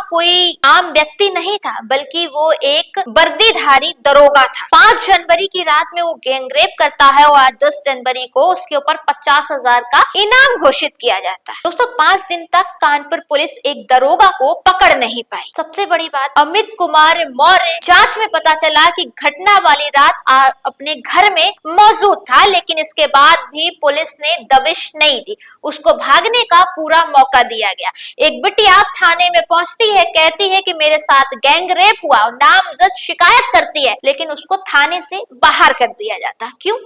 कोई आम व्यक्ति नहीं था, बल्कि वो एक वर्दीधारी दरोगा था। 5 जनवरी की रात में वो गैंगरेप करता है और आज 10 जनवरी को उसके ऊपर 50,000 का इनाम घोषित किया जाता है। दोस्तों 5 दिन तक कानपुर पुलिस एक दरोगा को पकड़ नहीं पाई। सबसे बड़ी बात, अमित कुमार मौर्य जांच में पता चला कि घटना वाली रात अपने घर में मौजूद था, लेकिन इसके बाद भी पुलिस ने दबिश नहीं दी, उसको भागने का पूरा मौका दिया गया। एक बिटिया थाने में पहुंचती है, कहती है कि मेरे साथ गैंगरेप हुआ और नामजद शिकायत करती है, लेकिन उसको थाने से बाहर कर दिया जाता। क्यों?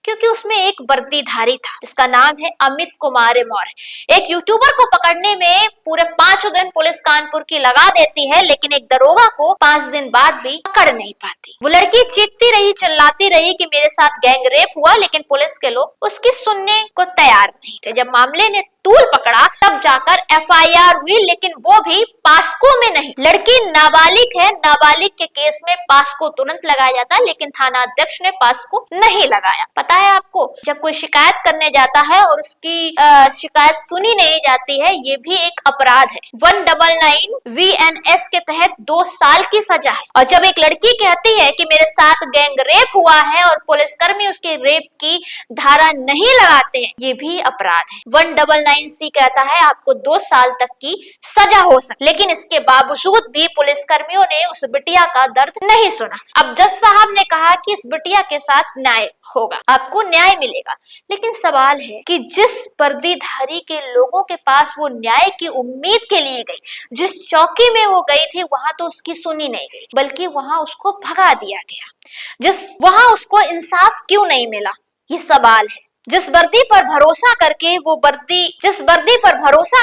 क्योंकि उसमें एक वर्दीधारी था जिसका नाम है अमित कुमार मौर्य। एक यूट्यूबर को पकड़ने में पूरे 5 दिन पुलिस कानपुर की लगा देती है, लेकिन एक दरोगा को 5 दिन बाद भी पकड़ नहीं पाती। वो लड़की चीखती रही, चिल्लाती रही कि मेरे साथ गैंगरेप हुआ, लेकिन पुलिस के लोग उसकी सुनने को तैयार नहीं थे। जब मामले ने तूल पकड़ा तब जाकर एफआईआर हुई, लेकिन वो भी पास्को में नहीं। लड़की नाबालिग है, नाबालिग के केस में पास्को तुरंत लगाया जाता, लेकिन थाना अध्यक्ष ने पास्को नहीं लगाया। पता है आपको, जब कोई शिकायत करने जाता है और उसकी शिकायत सुनी नहीं जाती है, ये भी एक अपराध है। 199 VNS के तहत 2 साल की सजा है। और जब एक लड़की कहती है कि मेरे साथ गैंगरेप हुआ है और पुलिसकर्मी उसके रेप की धारा नहीं लगाते हैं, ये भी अपराध है। 199C कहता है आपको 2 साल तक की सजा हो सकती, लेकिन इसके बावजूद भी पुलिसकर्मियों ने उस बिटिया का दर्द नहीं सुना। अब जज साहब ने कहा कि इस बिटिया के साथ न्याय होगा, आपको न्याय मिलेगा। लेकिन सवाल है कि जिस वर्दीधारी के लोगों के पास वो न्याय की उम्मीद के लिए गई, जिस चौकी में वो गई थी, वहां तो उसकी सुनी नहीं गई, बल्कि वहां उसको भगा दिया गया। वहां उसको इंसाफ क्यों नहीं मिला, ये सवाल है। जिस वर्दी पर भरोसा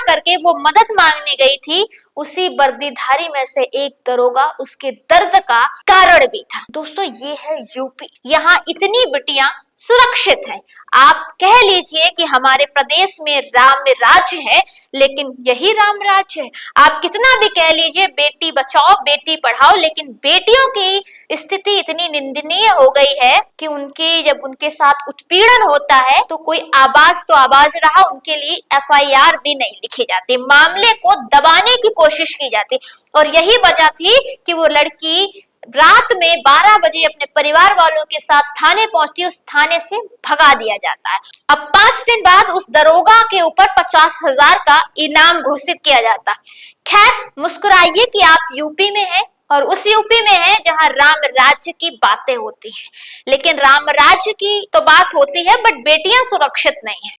करके वो मदद मांगने गई थी, उसी वर्दीधारी में से एक दरोगा उसके दर्द का कारण भी था। दोस्तों ये है यूपी, यहाँ इतनी बेटियां सुरक्षित हैं। आप कह लीजिए कि हमारे प्रदेश में राम राज्य है, लेकिन यही राम राज्य है। आप कितना भी कह लीजिए बेटी बचाओ बेटी पढ़ाओ, लेकिन बेटियों की स्थिति इतनी निंदनीय हो गई है कि जब उनके साथ उत्पीड़न होता है तो कोई आवाज रहा, उनके लिए एफआईआर भी नहीं लिखी जाती, मामले को दबाने की कोशिश की जाती। और यही वजह थी कि वो लड़की रात में 12 बजे अपने परिवार वालों के साथ थाने पहुंचती, उस थाने से भगा दिया जाता है। अब 5 दिन बाद उस दरोगा के ऊपर 50,000 का इनाम घोषित किया जाता। खैर, मुस्कुराइए कि आप यूपी में हैं और उस यूपी में है जहां राम राज्य की बातें होती हैं। लेकिन राम राज्य की तो बात होती है, बट बेटियां सुरक्षित नहीं है।